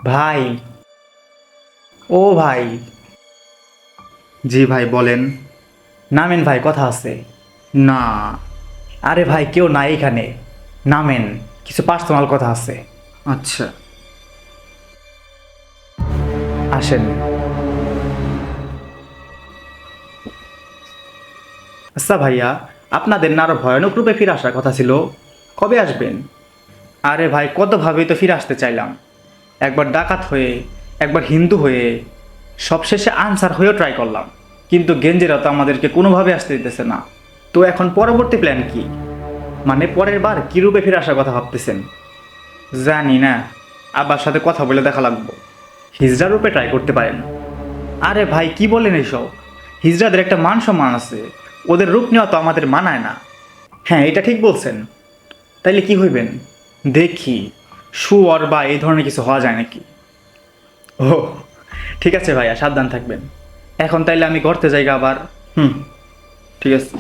ভাই, ও ভাই। জি ভাই বলেন। নামেন ভাই, কথা আছে। না। আরে ভাই, কেউ নাই এখানে, নামেন, কিছু পার্সোনাল কথা আছে। আচ্ছা। আসেন। আচ্ছা ভাইয়া, আপনাদের না আরো ভয়ানক রূপে ফিরে আসার কথা ছিল, কবে আসবেন? আরে ভাই, কতভাবেই তো ফিরে আসতে চাইলাম, একবার ডাকাত হয়ে, একবার হিন্দু হয়ে, সবশেষে আনসার হয়েও ট্রাই করলাম, কিন্তু গেঞ্জেরা তো আমাদেরকে কোনোভাবে আসতে দিতেছে না। তো এখন পরবর্তী প্ল্যান কি? মানে পরের বার কী রূপে ফিরে আসার কথা ভাবতেছেন? জানি না, আব্বার সাথে কথা বলে দেখা লাগবো। হিজড়া রূপে ট্রাই করতে পারেন। আরে ভাই, কি বলেন এইসব? হিজড়াদের একটা মান সম্মান আছে, ওদের রূপ নেওয়া তো আমাদের মানায় না। হ্যাঁ, এটা ঠিক বলছেন। তাইলে কি হইবেন? দেখি, শুয়োর বা এই ধরনের কিছু হওয়া যায় নাকি। ও, ঠিক আছে ভাইয়া, সাবধান থাকবেন। এখন তাইলে আমি করতে যাই আবার। হুম, ঠিক আছে।